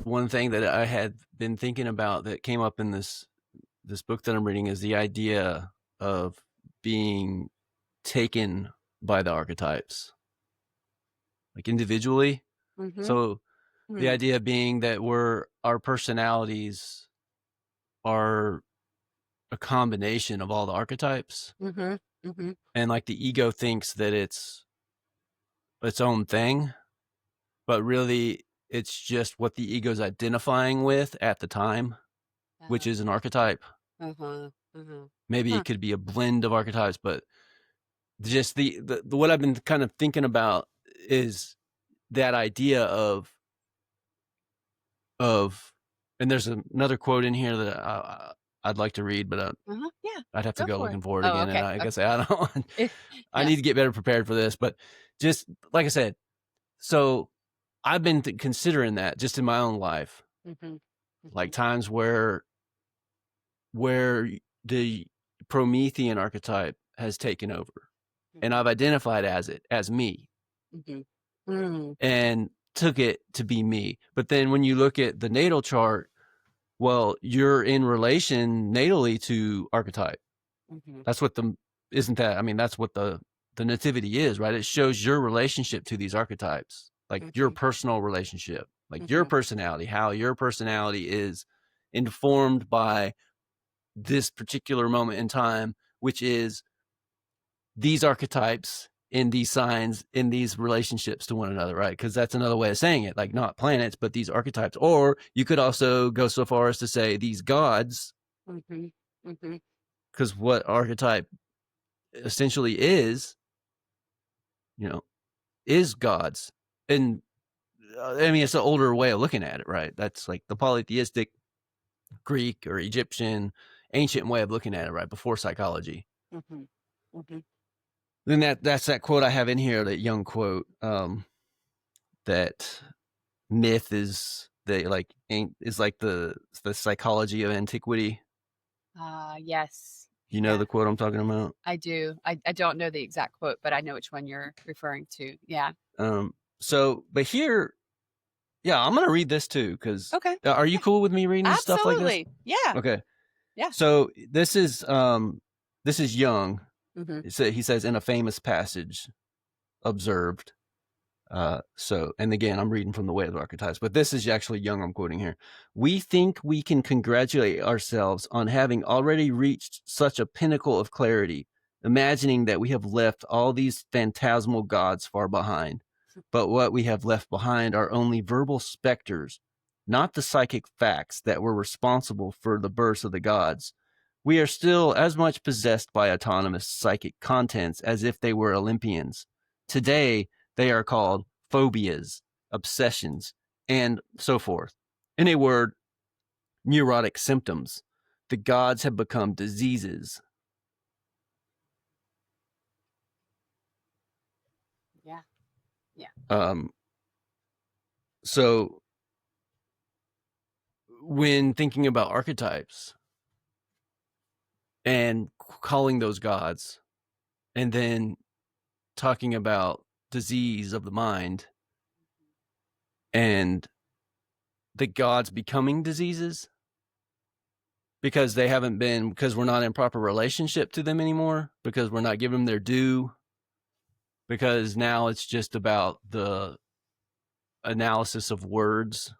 one thing that I had been thinking about that came up in this book that I'm reading is the idea of being taken by the archetypes, like individually. Mm-hmm. So the idea being that our personalities are a combination of all the archetypes, Mm-hmm. Mm-hmm. and like the ego thinks that it's its own thing, but really it's just what the ego's identifying with at the time, which is an archetype. Uh-huh. Uh-huh. Maybe Huh. it could be a blend of archetypes, but just the what I've been kind of thinking about is that idea of and there's another quote in here that I'd like to read, but Uh-huh. Yeah. I'd have to Go go for it. looking for it Oh, again, and okay. I Okay. guess I don't. I Yeah. need to get better prepared for this, but just like I said, so I've been considering that just in my own life, Mm-hmm. like Mm-hmm. times where the Promethean archetype has taken over, and Mm-hmm. I've identified as me Mm-hmm. Mm-hmm. and took it to be me. But then when you look at the natal chart, well, you're in relation natally to archetype. Mm-hmm. That's what isn't that? I mean, that's what the nativity is, right? It shows your relationship to these archetypes, like your Mm-hmm. personal relationship, like your Mm-hmm. personality, how your personality is informed by this particular moment in time, which is these archetypes in these signs in these relationships to one another, right? Because that's another way of saying it, like not planets, but these archetypes. Or you could also go so far as to say these gods, Mm-hmm. Mm-hmm. because what archetype essentially is, you know, is gods. And I mean, it's an older way of looking at it, right? That's like the polytheistic Greek or Egyptian ancient way of looking at it, right? Before psychology. Mm-hmm. Mm-hmm. Then that's that quote I have in here, that young quote, that myth is the psychology of antiquity. Yes. You know Yeah, the quote I'm talking about? I do. I don't know the exact quote, but I know which one you're referring to. Yeah. But here, yeah, I'm gonna read this too, because Okay. are you Yeah. cool with me reading stuff like this? Absolutely. Yeah. Okay. Yeah. So this is Jung. Mm-hmm. He says in a famous passage, observed. And again, I'm reading from the Way of the Archetypes, but this is actually Jung I'm quoting here. We think we can congratulate ourselves on having already reached such a pinnacle of clarity, imagining that we have left all these phantasmal gods far behind. But what we have left behind are only verbal specters, not the psychic facts that were responsible for the births of the gods. We are still as much possessed by autonomous psychic contents as if they were Olympians. Today, they are called phobias, obsessions, and so forth. In a word, neurotic symptoms. The gods have become diseases. Yeah. Yeah. Um, so when thinking about archetypes and calling those gods, and then talking about disease of the mind and the gods becoming diseases because we're not in proper relationship to them anymore, because we're not giving them their due, because now it's just about the analysis of words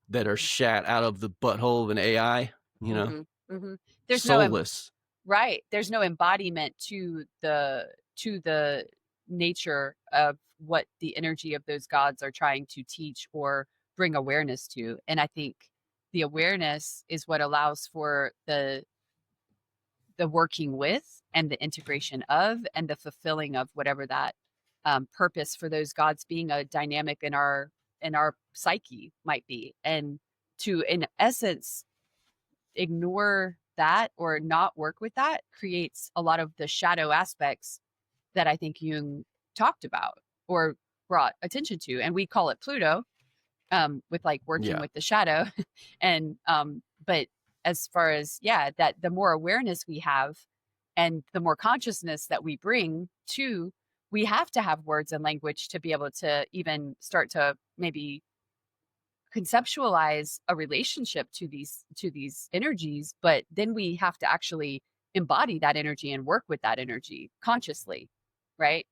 that are shat out of the butthole of an AI, Mm-hmm. Mm-hmm. There's no soulless. right. There's no embodiment to the nature of what the energy of those gods are trying to teach or bring awareness to. And I think the awareness is what allows for the working with and the integration of and the fulfilling of whatever that purpose for those gods being a dynamic in our psyche might be. And to in essence ignore that or not work with that creates a lot of the shadow aspects that I think Jung talked about or brought attention to. And we call it Pluto, with like working Yeah. with the shadow. And but as far as yeah, that the more awareness we have and the more consciousness that we bring to, we have to have words and language to be able to even start to maybe conceptualize a relationship to these energies, but then we have to actually embody that energy and work with that energy consciously, right?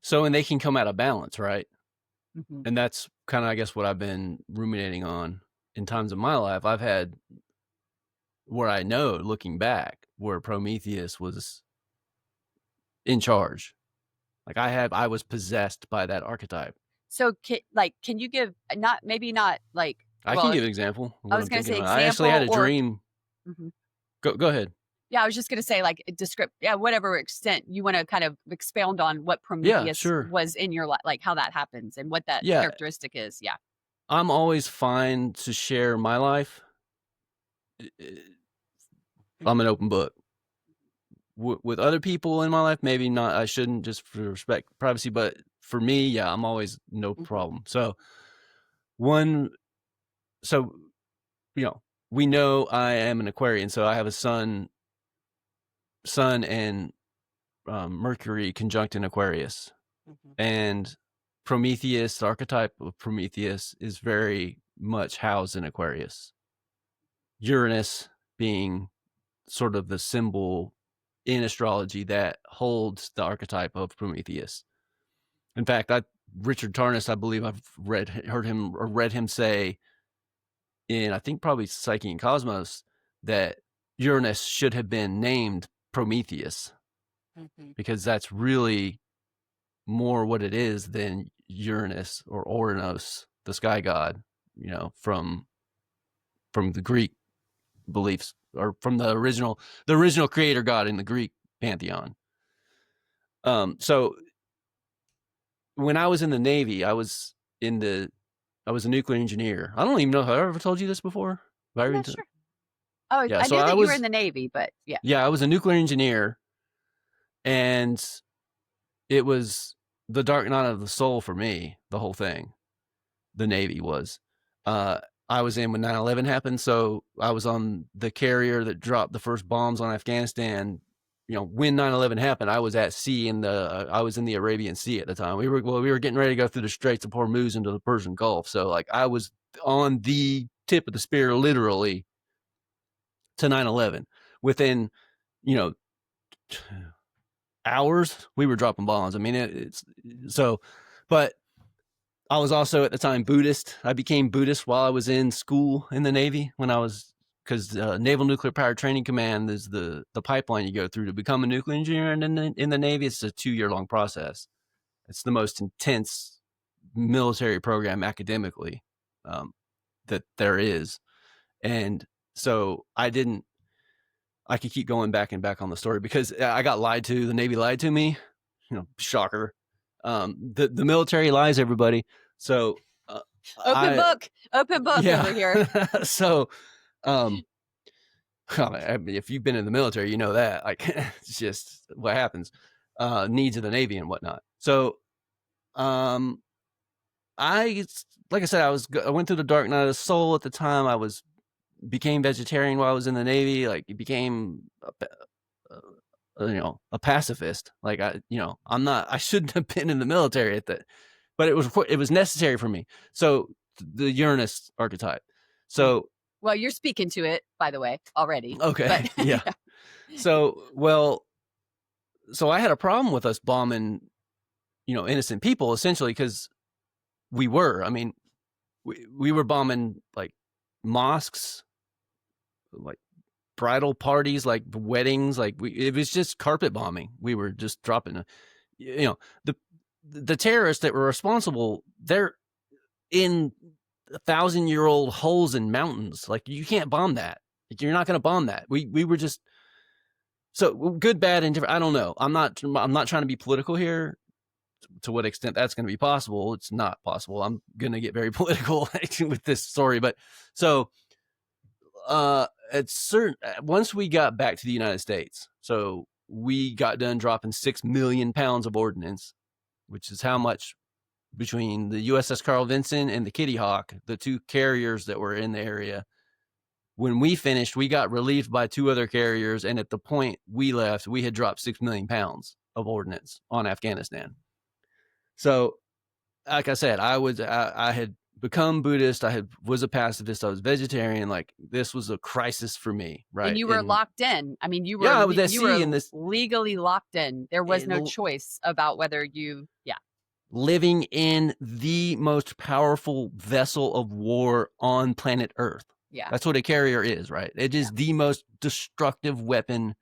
So, and they can come out of balance, right? Hmm. And that's kind of, I guess, what I've been ruminating on in times of my life. I've had where I know, looking back, where Prometheus was in charge. Like I was possessed by that archetype. So, can you give not maybe not like I can well, give an example of I what was I'm going to thinking say about. I actually had example a or dream. mhm. Go ahead. Yeah, I was just going to say like descript yeah, whatever extent you want to kind of expound on what Yeah, Prometheus sure. was in your life, like how that happens and what that Yeah, characteristic is. Yeah. I'm always fine to share my life. I'm an open book. With other people in my life, maybe not. I shouldn't, just for respect privacy, but for me, yeah, I'm always no Hmm. problem. One so you know we know I am an Aquarian, so I have a sun and Mercury conjunct in Aquarius. Hmm. And Prometheus, the archetype of Prometheus, is very much housed in Aquarius. Uranus being sort of the symbol in astrology that holds the archetype of Prometheus. In fact, Richard Tarnas, I believe I've read him say in, I think, probably Psyche and Cosmos, that Uranus should have been named Prometheus, Hmm. because that's really more what it is than Uranus or Oranos, the sky god, from the Greek beliefs, or from the original creator god in the Greek pantheon. So when I was in the Navy, I was a nuclear engineer. I don't even know if I ever told you this before. I'm not sure. Oh, Yeah, I so knew that you were in the Navy, but yeah. I was a nuclear engineer, and it was the dark night of the soul for me, the whole thing. The Navy was. Uh, I was in when 9/11 happened, so I was on the carrier that dropped the first bombs on Afghanistan. When 9/11 happened, I was at sea I was in the Arabian Sea at the time. We were getting ready to go through the Straits of Hormuz into the Persian Gulf. So like I was on the tip of the spear, literally, to 9/11. Within, you know, hours, we were dropping bombs. I mean, it's so, but I was also at the time Buddhist. I became Buddhist while I was in school in the Navy, because Naval Nuclear Power Training Command is the pipeline you go through to become a nuclear engineer. And in the Navy, it's a 2-year long process. It's the most intense military program academically, that there is. And so I could keep going back and back on the story, because I got lied to. The Navy lied to me. Shocker. The military lies, everybody. So Open book, open book over here. So, I mean, if you've been in the military, you know that, like, it's just what happens. Needs of the Navy and whatnot. So, I like I said, I went through the dark night of the soul at the time. Became vegetarian while I was in the Navy. Like, it became a pacifist. Like, I shouldn't have been in the military but it was necessary for me. So the Uranus archetype. So Well, you're speaking to it, by the way, already. okay, But yeah. So so I had a problem with us bombing, innocent people, essentially, because I mean, we were bombing like mosques, like bridal parties, like weddings, like it was just carpet bombing. We were just dropping, the terrorists that were responsible. They're in 1,000-year-old holes in mountains. Like, you can't bomb that. Like, you're not going to bomb that. We were just, so good, bad, and different. I don't know. I'm not trying to be political here. To what extent that's going to be possible, it's not possible. I'm going to get very political with this story, but so once we got back to the United States, so we got done dropping 6 million pounds of ordnance, which is how much between the USS Carl Vinson and the Kitty Hawk, the two carriers that were in the area. When we finished, we got relieved by 2 other carriers, and at the point we left, we had dropped 6 million pounds of ordnance on Afghanistan. So, like I said, I had become Buddhist. Was a pacifist. I was vegetarian. Like, this was a crisis for me, And right? you were And locked in. I mean, yeah, I was at you sea were in this, legally locked in. There was no in, choice about whether you living in the most powerful vessel of war on planet Earth. Yeah. That's what a carrier is, right? It is the most destructive weapon.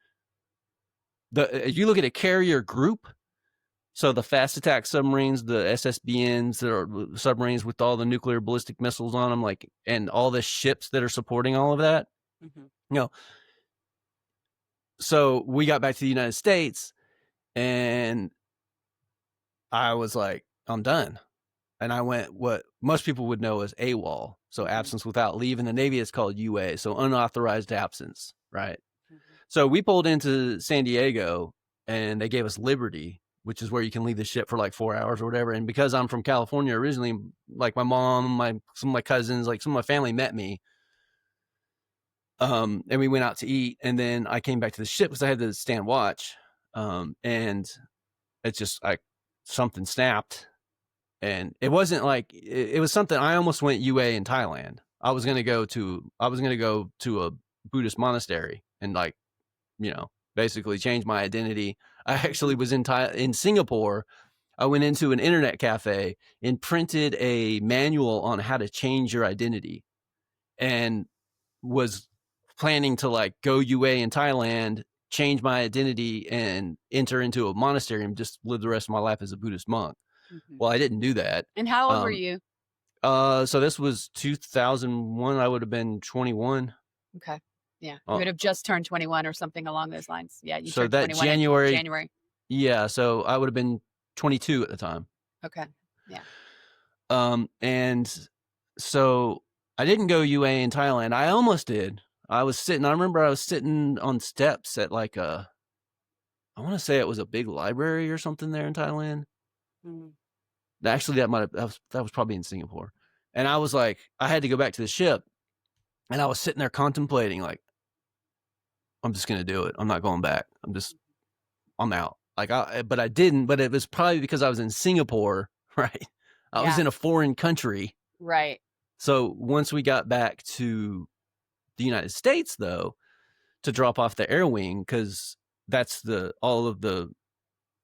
If you look at a carrier group, so the fast attack submarines, the SSBNs that are submarines with all the nuclear ballistic missiles on them, like, and all the ships that are supporting all of that. Mhm. You know, so we got back to the United States, and I was like, I'm done. And I went what most people would know as AWOL. So absence without leave. In the Navy, it's called UA. So unauthorized absence, right? So we pulled into San Diego, and they gave us liberty, which is where you can leave the ship for like 4 hours or whatever. And because I'm from California originally, like my mom, some of my cousins, like some of my family met me. And we went out to eat, and then I came back to the ship because I had to stand watch. And it's just like something snapped. And it wasn't like it was something. I almost went UA in Thailand. I was gonna go to a Buddhist monastery and, like, basically change my identity. I actually was in Singapore. I went into an internet cafe and printed a manual on how to change your identity, and was planning to, like, go UA in Thailand, change my identity, and enter into a monastery and just live the rest of my life as a Buddhist monk. Well, I didn't do that. And how old were you? So this was 2001. I would have been 21. Okay. Yeah. You would have just turned 21 or something along those lines. Yeah. You So turned that 21 in January, January. yeah. So I would have been 22 at the time. Okay. Yeah. And so I didn't go UA in Thailand. I almost did. I remember I was sitting on steps at, like, I want to say it was a big library or something there in Thailand. Actually, that was probably in Singapore. And I was like, I had to go back to the ship, and I was sitting there contemplating, like, I'm just going to do it. I'm not going back. I'm out. Like, but I didn't, but it was probably because I was in Singapore, right? I was in a foreign country. Right. So once we got back to the United States, though, to drop off the air wing, because that's all of the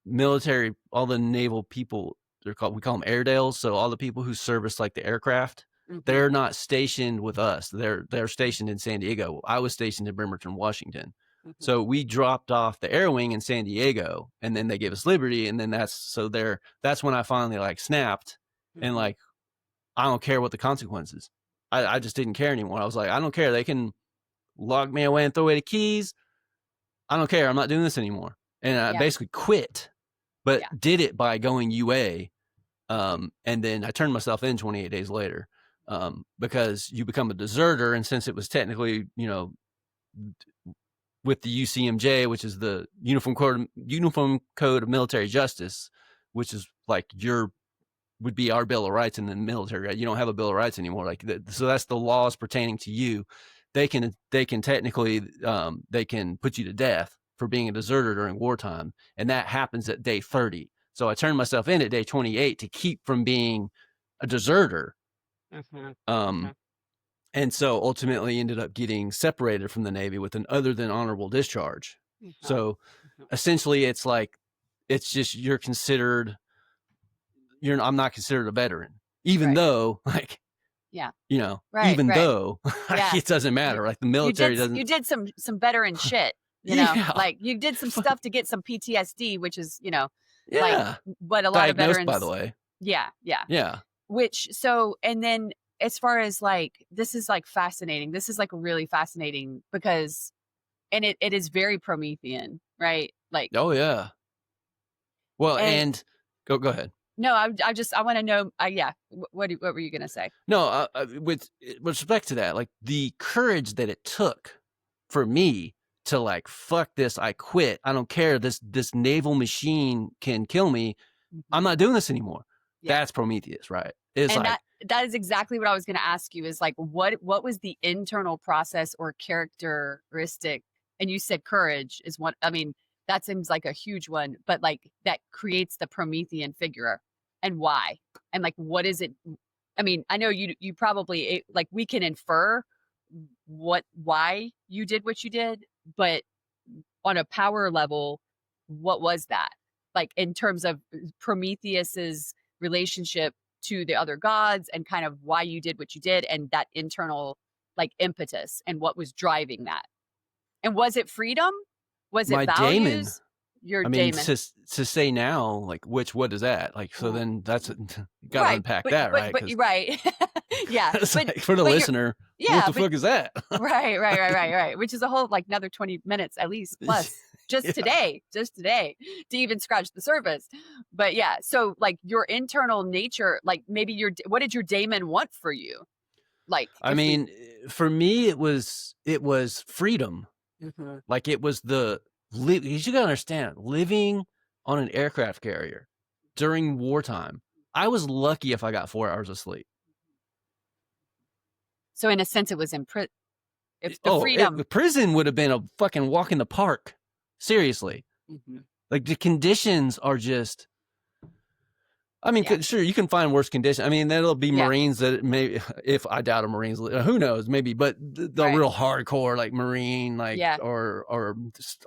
military, all the naval people, we call them airdales. So all the people who service, like, the aircraft, they're not stationed with us. They're stationed in San Diego. I was stationed in Bremerton, Washington. So we dropped off the air wing in San Diego, and then they gave us liberty. And then that's when I finally, like, snapped and, like, I don't care what the consequences. I just didn't care anymore. I was like, I don't care. They can lock me away and throw away the keys. I don't care. I'm not doing this anymore. And I basically quit, but did it by going UA. And then I turned myself in 28 days later, because you become a deserter. And since it was technically, with the UCMJ, which is the Uniform Code of Military Justice, which is like would be our Bill of Rights in the military, right? You don't have a Bill of Rights anymore. Like, so that's the laws pertaining to you. They can technically, they can put you to death for being a deserter during wartime. And that happens at day 30. So I turned myself in at day 28 to keep from being a deserter. And so ultimately ended up getting separated from the Navy with an other than honorable discharge. So essentially it's like, it's just, I'm not considered a veteran, even though, like, even though it doesn't matter. Like, the military doesn't. You did some veteran shit, like you did some stuff to get some PTSD, which is, like what a lot of veterans, by the way. Yeah. And then as far as, like, this is, like, fascinating. This is, like, really fascinating because, and it is very Promethean, right? Like, oh yeah. Well, and go ahead. No, I want to know. What were you gonna say? No, with respect to that, like, the courage that it took for me to, like, fuck this, I quit. I don't care. This naval machine can kill me. I'm not doing this anymore. That's Prometheus, right? It's and like, that is exactly what I was gonna ask you. Is like, what was the internal process or characteristic? And you said courage is one. I mean, that seems like a huge one, but, like, that creates the Promethean figure. And why? And, like, what is it? I mean, I know you probably like we can infer why you did what you did, but on a power level, what was that? Like in terms of Prometheus's relationship to the other gods and kind of why you did what you did and that internal like impetus and what was driving that. And was it freedom? Was it My daemon. values? Your I mean, daemon. to say now, like, what is that? Like, so Well, then that's got to right. unpack But that, but right? but Because you're right. Yeah. it's But like, for the but you're listener, what yeah, the but fuck is that? right. Which is a whole like another 20 minutes at least plus Yeah. just today to even scratch the surface. But yeah, so like your internal nature, like maybe what did your daemon want for you? Like I if we mean, for me, it was freedom. Mhm. Like it was you gotta understand, living on an aircraft carrier during wartime, I was lucky if I got 4 hours of sleep. So in a sense it was if the freedom. Prison would have been a fucking walk in the park. Seriously. Mhm. Like the conditions are just, I mean, Yeah. sure, you can find worse conditions. I mean, there'll be Yeah. Marines that maybe, if I doubt a Marines, who knows, maybe, but the Right. real hardcore, like Marine, like, Yeah. or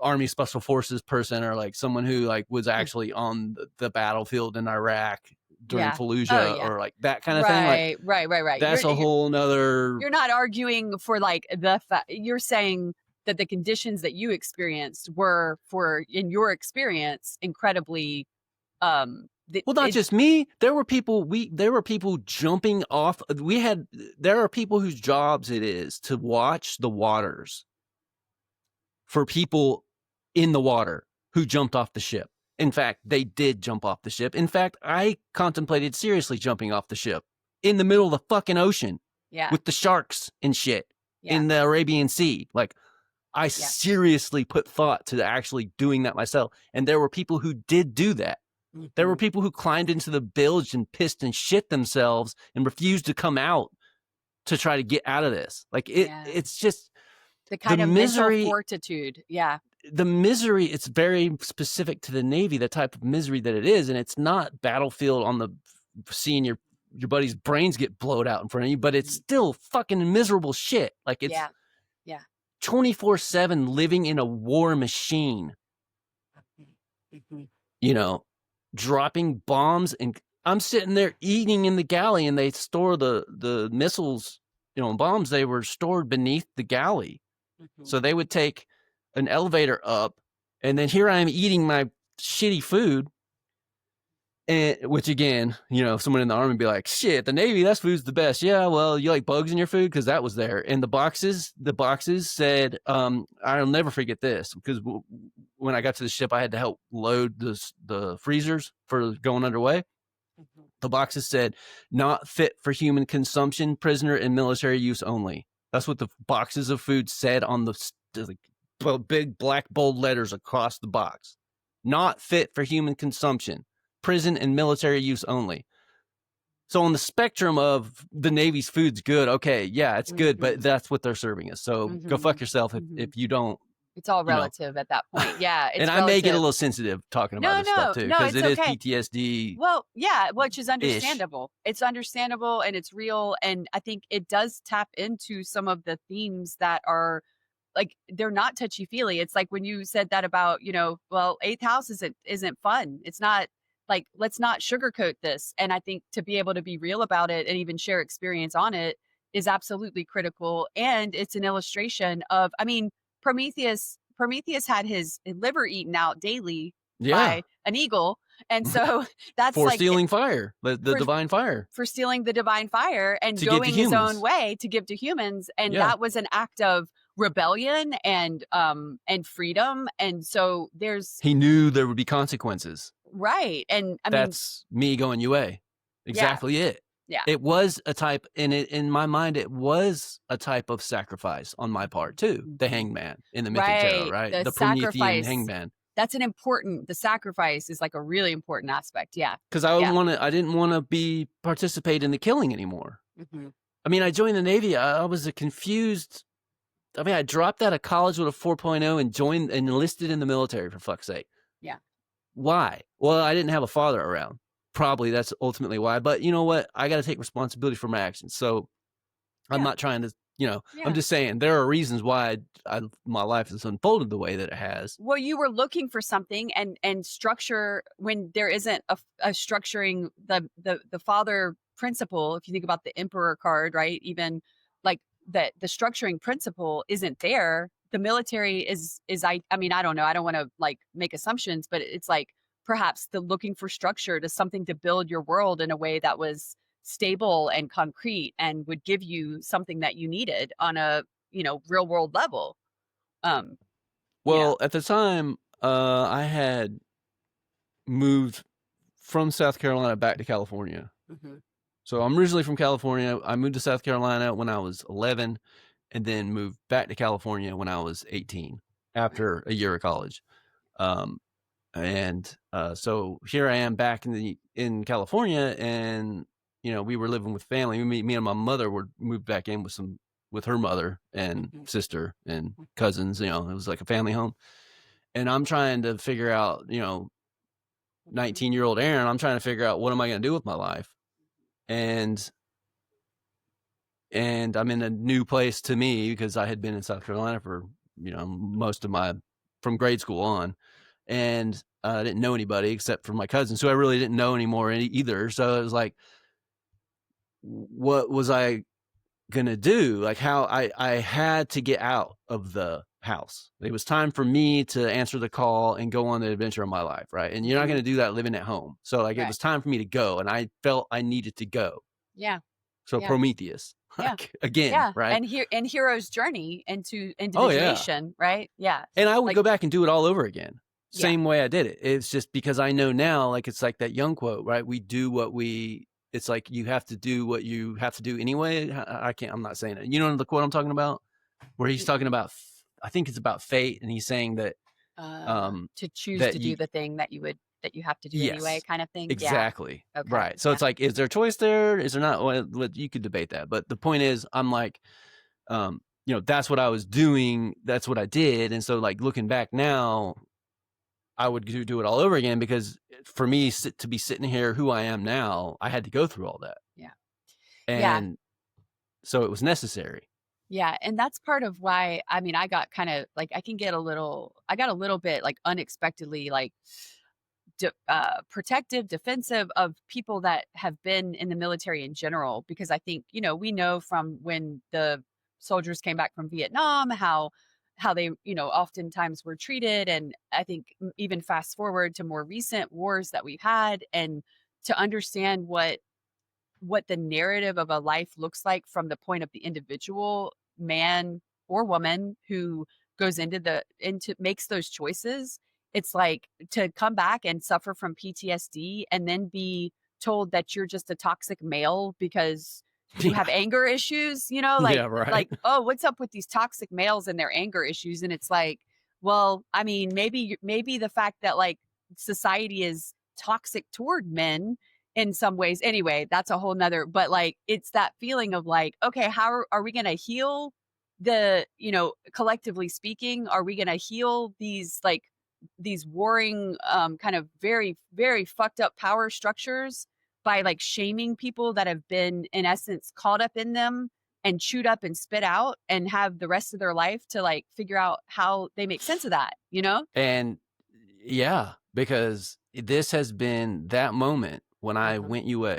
Army Special Forces person, or like someone who like was Mm. actually on the battlefield in Iraq during Yeah. Oh Fallujah, yeah. or like that kind of thing. Like Right. that's a whole nother. You're not arguing for like you're saying that the conditions that you experienced were for in your experience incredibly Well, not just me. There were people jumping off. There are people whose jobs it is to watch the waters for people in the water who jumped off the ship. In fact, they did jump off the ship. In fact, I contemplated seriously jumping off the ship in the middle of the fucking ocean yeah with the sharks and shit yeah in the Arabian Sea. Like, I yeah seriously put thought to actually doing that myself. And there were people who did do that. There were Mhm. people who climbed into the bilge and pissed and shit themselves and refused to come out to try to get out of this. Like Yeah, it's just the the kind of mental misery, fortitude. Yeah. it's very specific to the Navy, the type of misery that it is. And it's not battlefield on the seeing your buddy's brains get blowed out in front of you, but it's still fucking miserable shit. Like it's Yeah. Yeah. 24/7 living in a war machine, Mhm. you know, dropping bombs, and I'm sitting there eating in the galley, and they store the missiles, bombs, they were stored beneath the galley. Mhm. So they would take an elevator up, and then here I am eating my shitty food. And which again, someone in the Army would be like, shit, the Navy, that food's the best. Yeah, well, you like bugs in your food? Because that was there. And the boxes said, I'll never forget this, because when I got to the ship, I had to help load the freezers for going underway. Mhm. The boxes said, not fit for human consumption, prisoner and military use only. That's what the boxes of food said on the big black bold letters across the box. Not fit for human consumption, prison and military use only. So on the spectrum of the Navy's food's good, okay, yeah, it's good, but Mhm. that's what they're serving us. So go fuck Mhm. yourself Mhm. if you don't, It's all you know. relative at that point. Yeah, And it's I may get a relative. little sensitive talking about No, this stuff no, too, no, because it's it is okay. PTSD-ish. Well, yeah, which is understandable. It's understandable and it's real. And I think it does tap into some of the themes that are like they're not touchy feely. It's like when you said that about, well, eighth house isn't fun. It's not like let's not sugarcoat this. And I think to be able to be real about it and even share experience on it is absolutely critical. And it's an illustration of, I mean, Prometheus had his liver eaten out daily Yeah. by an eagle. And so that's For like stealing fire, the for divine fire, for stealing the divine fire and to give to going his own humans. way to give to humans. And Yeah. that was an act of rebellion and freedom. And so there's He knew there would be consequences. right. And I mean, That's me going UA. yeah, Exactly it. yeah. It was a type, in my mind, it was a type of sacrifice on my part too. The hangman in the mythic tarot, Right. right? The The Promethean sacrifice. hangman. That's the sacrifice is like a really important aspect. Yeah. Because Yeah. I didn't want to participate in the killing anymore. Mm-hmm. I mean, I joined the Navy. I was confused. I mean, I dropped out of college with a 4.0 and enlisted in the military, for fuck's sake. Yeah. Why? Well, I didn't have a father around. probably that's ultimately why. But you know what? I got to take responsibility for my actions. So I'm Yeah. not trying to, I'm Yeah. just saying there are reasons why my life has unfolded the way that it has. Well, you were looking for something, and structure when there isn't a structuring the father principle. If you think about the emperor card, right? Even like the structuring principle isn't there. The military is I mean, I don't know. I don't want to like make assumptions, but it's like perhaps the looking for structure to something to build your world in a way that was stable and concrete and would give you something that you needed on a, real world level. Um, you know. Well, at the time, I had moved from South Carolina back to California. Mhm. So I'm originally from California. I moved to South Carolina when I was 11 and then moved back to California when I was 18 Right. after a year of college. Um, so here I am back in California, and we were living with family. Me and my mother were moved back in with her mother and Mhm. sister and cousins. It was like a family home, and I'm trying to figure out, Mhm. 19-year-old Aaron. I'm trying to figure out what am I going to do with my life, and I'm in a new place to me because I had been in South Carolina for most of my from grade school on, and I didn't know anybody except for my cousins, who I really didn't know anymore either. So it was like, what was I gonna do? Like, how I had to get out of the house. It was time for me to answer the call and go on the adventure of my life, right? And you're not Mhm. gonna do that living at home. So like, it Right. was time for me to go, and I felt I needed to go. Yeah. So Yeah. Prometheus, Yeah. like again, Yeah. right? And hero's journey into Oh yeah. individuation, right? Yeah. And I would Like, go back and do it all over again. yeah. Same way I did it. It's just because I know now, like, it's like that Young quote, right? It's like you have to do what you have to do anyway. I'm not saying it. You know the quote I'm talking about? Where he's talking Mm-mm. about, I think it's about fate. And he's saying To choose that to do the thing that you have to do anyway, yes, kind of thing. Yeah. exactly. Okay. Right. So Yeah. it's like, is there a choice there? Is there not? Well, you could debate that. But the point is, I'm like, that's what I was doing. That's what I did. And so, like, looking back now, I would do it all over again, because for me to be sitting here who I am now, I had to go through all that. Yeah. Yeah. And so it was necessary. Yeah, and that's part of why, I mean, I got kind of like I got a little bit like unexpectedly like protective, defensive of people that have been in the military in general, because I think, we know from when the soldiers came back from Vietnam how they, oftentimes were treated. And I think even fast forward to more recent wars that we've had, and to understand what the narrative of a life looks like from the point of the individual man or woman who goes into makes those choices. It's like to come back and suffer from PTSD and then be told that you're just a toxic male because you Yeah. have anger issues, Yeah. Right. like, oh, what's up with these toxic males and their anger issues? And it's like, well, I mean, maybe the fact that like society is toxic toward men in some ways. Anyway, that's a whole nother, but like, it's that feeling of like, okay, how are we going to heal collectively speaking, are we going to heal these warring, kind of very, very fucked up power structures by like shaming people that have been in essence caught up in them and chewed up and spit out and have the rest of their life to like figure out how they make sense of that? And yeah, because this has been that moment when I Uh-huh. went UA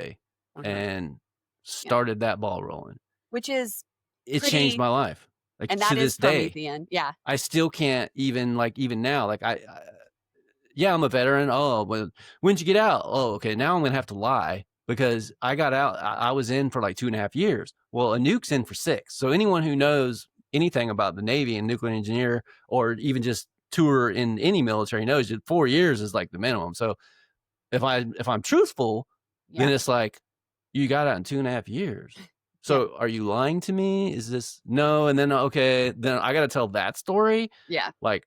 Uh-huh. and Yeah. started that ball rolling. Which is It changed pretty, my life. Like, and to that is this day, Promethean. Yeah. I still can't even now, like, yeah, I'm a veteran. Oh, well, when'd you get out? Oh, okay. Now I'm going to have to lie, because I got out. I was in for like 2.5 years. Well, a nuke's in for 6. So anyone who knows anything about the Navy and nuclear engineer, or even just tour in any military, knows that 4 years is like the minimum. So if I'm truthful, then Yeah. it's like, you got out in 2.5 years. Yeah. So are you lying to me? Is this no? And then, okay, then I got to tell that story. Yeah. Like,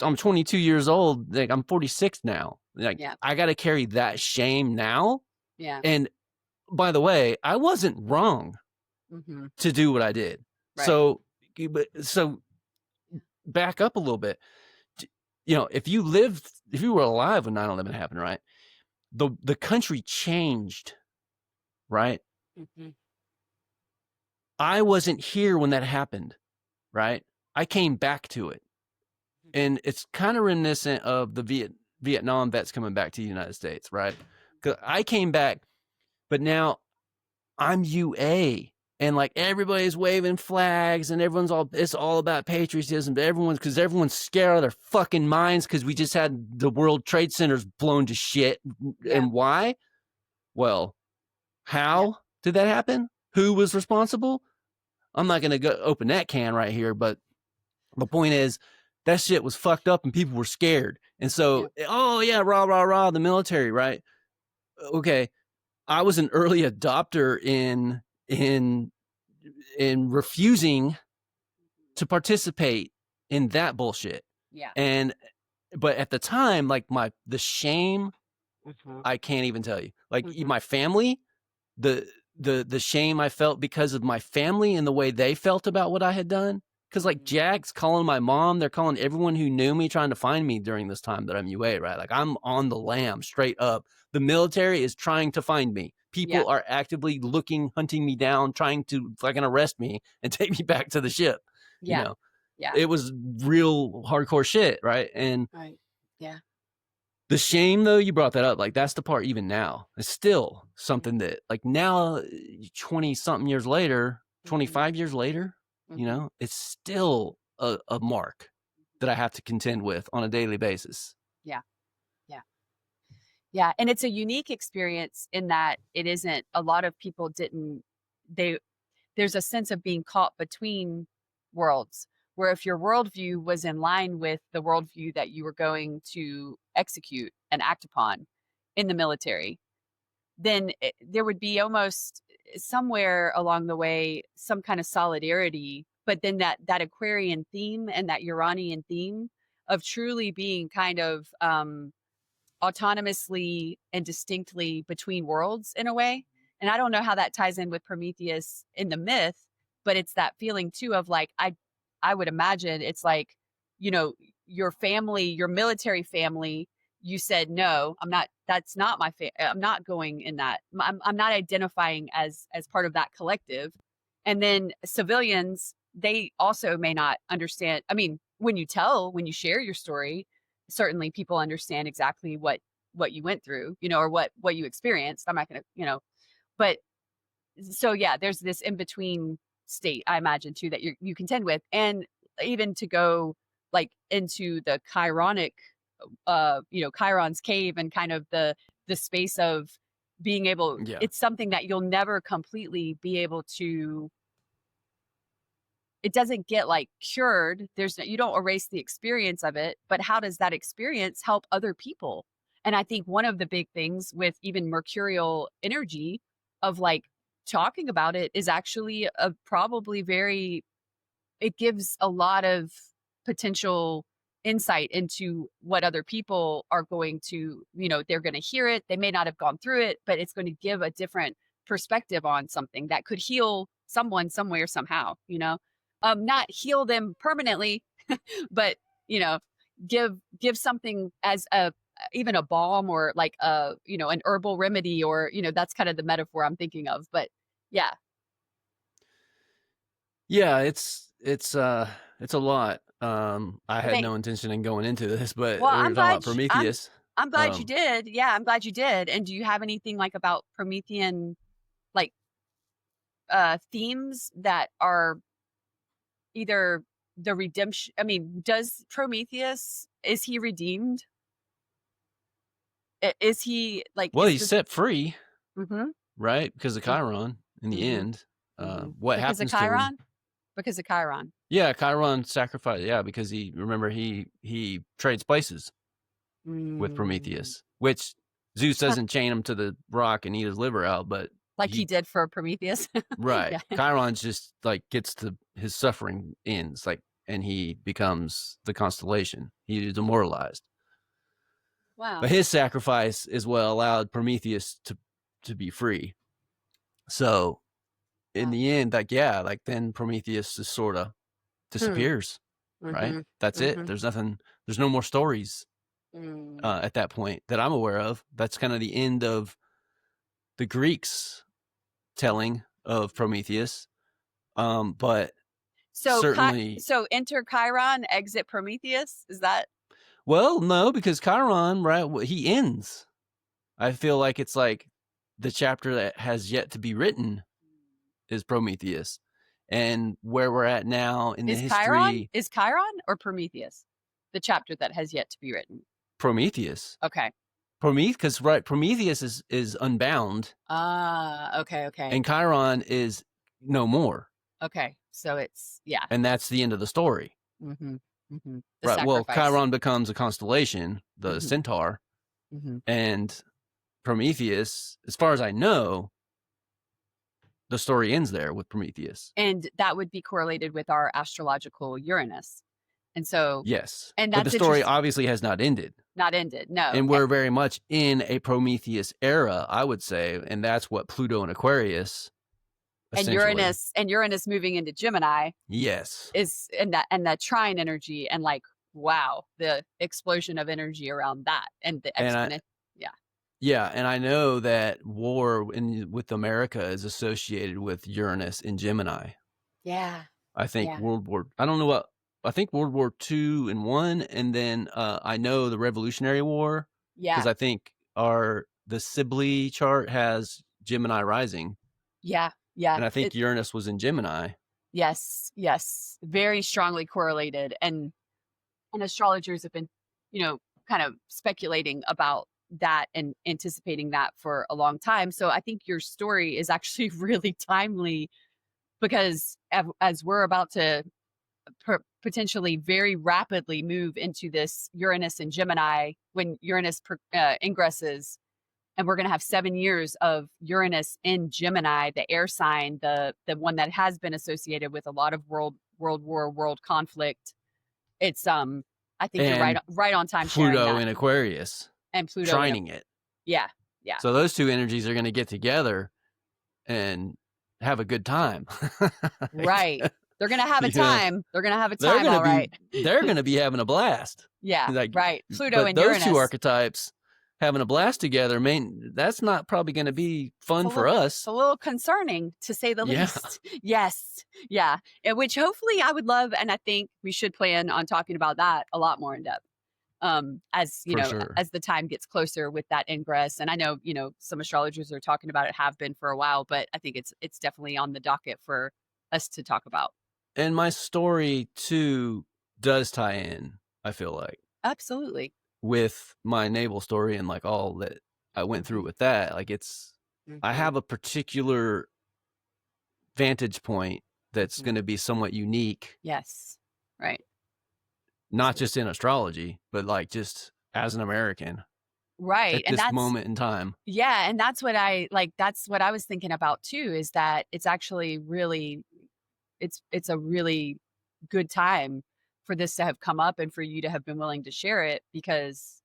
I'm 22 years old. Like, I'm 46 now. Like, Yeah. I got to carry that shame now. Yeah. And by the way, I wasn't wrong Mhm. to do what I did. Right. So back up a little bit. If you were alive when 9/11 happened, right? the country changed, right? Mhm. I wasn't here when that happened, right? I came back to it. And it's kind of reminiscent of the Vietnam vets coming back to the United States, right? Because I came back, but now I'm UA. And like everybody's waving flags and it's all about patriotism. Because everyone's scared out of their fucking minds because we just had the World Trade Centers blown to shit. Yeah. And why? Well, Yeah. how did that happen? Who was responsible? I'm not going to go open that can right here, but the point is that shit was fucked up and people were scared. And so, oh yeah, rah, rah, rah, the military, right? Okay. I was an early adopter in refusing to participate in that bullshit. Yeah. But at the time, like the shame, I can't even tell you. Like my family, the shame I felt because of my family and the way they felt about what I had done. Because like Jack's calling my mom, they're calling everyone who knew me, trying to find me during this time that I'm UA, right? Like I'm on the lam straight up. The military is trying to find me. People are actively looking, hunting me down, trying to fucking arrest me and take me back to the ship. Yeah. You know, Yeah. it was real hardcore shit, right? And Right. Yeah. the shame, though, you brought that up. Like that's the part. Even now, it's still something that, like now, 20-something years later, 25 years later, you know, it's still a mark that I have to contend with on a daily basis. Yeah. Yeah. Yeah. And it's a unique experience in that it isn't, a lot of people there's a sense of being caught between worlds, where if your worldview was in line with the worldview that you were going to execute and act upon in the military, then there would be almost somewhere along the way some kind of solidarity. But then that Aquarian theme and that Uranian theme of truly being kind of autonomously and distinctly between worlds in a way. And I don't know how that ties in with Prometheus in the myth, but it's that feeling too of like, I would imagine it's like, you know, your family, your military family, you said, no, that's not my I'm not going in that. I'm not identifying as part of that collective. And then civilians, they also may not understand. I mean, when you share your story, certainly people understand exactly what you went through, you know, or what you experienced. I'm not going to, you know, but so yeah, there's this in between state, I imagine too, that you contend with. And even to go like into the chironic, you know, Chiron's cave and kind of the space of being able, it's something that you'll never completely be able to, it doesn't get like cured. You don't erase the experience of it, but how does that experience help other people? And I think one of the big things with even mercurial energy of like talking about it is actually a probably very, it gives a lot of potential insight into what other people are going to, you know, they're going to hear it. They may not have gone through it, but it's going to give a different perspective on something that could heal someone somewhere, somehow, you know, not heal them permanently, but, you know, give something as even a balm or like a, you know, an herbal remedy, or, you know, that's kind of the metaphor I'm thinking of. But yeah. Yeah, it's a lot. I had no intention in going into this, but Well, we were talking about Prometheus. I'm glad you did. Yeah, I'm glad you did. And do you have anything like about Promethean like themes that are either the redemption? I mean, does Prometheus, is he redeemed? Is he like, well, he's set free, mm-hmm. right? Because of Chiron in the end. What because happens of Chiron? to him? Because of Chiron. Yeah, Chiron sacrificed. Yeah, because he trades places with Prometheus, which Zeus doesn't chain him to the rock and eat his liver out, but like he did for Prometheus. Right. Yeah. Chiron's just like gets to his suffering ends, like, and he becomes the constellation. He is immortalized. Wow. But his sacrifice is what allowed Prometheus to be free. So in the end, like, yeah, like then Prometheus just sort of disappears, right? That's it. There's nothing, there's no more stories Mm. at that point that I'm aware of. That's kind of the end of the Greeks' telling of Prometheus. But So certainly, so enter Chiron, exit Prometheus. Is that well, no, because Chiron, right? He ends. I feel like it's like the chapter that has yet to be written is Prometheus, and where we're at now in the history, Is Chiron or Prometheus? The chapter that has yet to be written. Prometheus. Okay. Prometheus, because right, Prometheus is unbound, Ah, okay, okay. and Chiron is no more, Okay. So it's yeah. and that's the end of the story. Mm-hmm. Mm-hmm. The Right. Well, sacrifice. Chiron becomes a constellation, the Mm-hmm. Centaur, Mm-hmm. and Prometheus, as far as I know, the story ends there with Prometheus. And that would be correlated with our astrological Uranus. And so, Yes, and but the that's story interesting. obviously has not ended. Not ended. No. And we're very much in a Prometheus era, I would say, and that's what Pluto and Aquarius essentially. And Uranus moving into Gemini Yes. is and that trine energy and like wow, the explosion of energy around that and the And exponent. Yeah. yeah, and I know that war with America is associated with Uranus in Gemini. Yeah. I think Yeah. I don't know what, I think World War II and one, and then I know the Revolutionary War, because Yeah. I think the Sibley chart has Gemini rising, Yeah. Yeah. and I think Uranus was in Gemini. Yes. Yes. Very strongly correlated. And astrologers have been, kind of speculating about that and anticipating that for a long time. So I think your story is actually really timely because as we're about to potentially very rapidly move into this Uranus and Gemini when Uranus ingresses, and we're going to have 7 years of Uranus in Gemini, the air sign, the one that has been associated with a lot of world war, world conflict. It's I think you're And right on time sharing Pluto that. in Aquarius, And Pluto trining it. yeah. Yeah. So those two energies are going to get together and have a good time. Right. They're going to have a You know, time. They're going to have a time, all right. they're going to be having a blast. Yeah, Like, right. Pluto but and those Uranus. two archetypes having a blast together, that's not probably going to be fun for us. It's a little concerning, to say the least. Yes. Yeah. And which hopefully I would love, and I think we should plan on talking about that a lot more in depth. As you For know, sure. as the time gets closer with that ingress. And I know, some astrologers are talking about it, have been for a while, but I think it's definitely on the docket for us to talk about. And my story too does tie in, I feel like, Absolutely. with my naval story and like all that I went through with that. Like I have a particular vantage point that's going to be somewhat unique. Yes. Right. Not just in astrology, but like just as an American. Right. At this moment in time. Yeah. And that's what that's what I was thinking about too, is that it's actually really, it's a really good time for this to have come up and for you to have been willing to share it because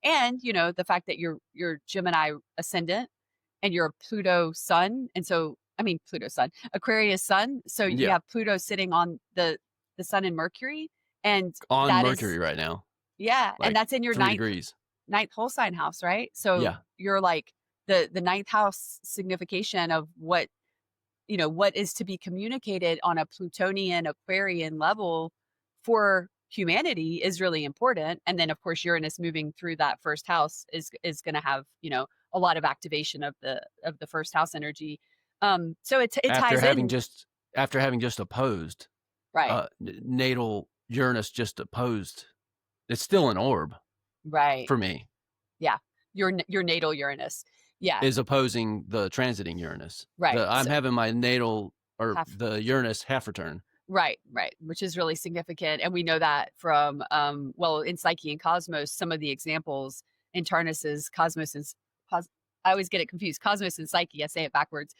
and the fact that you're Gemini ascendant and you're a Pluto sun. And so, I mean, Pluto sun, Aquarius sun. So you have Pluto sitting on the sun and Mercury and on Mercury right now. Yeah. Like and that's in your 3 degrees. ninth whole sign house, right? So you're like the ninth house signification of what is to be communicated on a Plutonian Aquarian level for humanity is really important. And then of course Uranus moving through that first house is going to have, a lot of activation of the first house energy. So it ties in after having just opposed, right? Natal Uranus just opposed. It's still an orb, right? For me, yeah. Your natal Uranus, is opposing the transiting Uranus. Right. I'm having my natal or the Uranus half return. Right, which is really significant, and we know that from in Psyche and Cosmos, some of the examples in Tarnus's Cosmos and I always get it confused. Cosmos and Psyche, I say it backwards.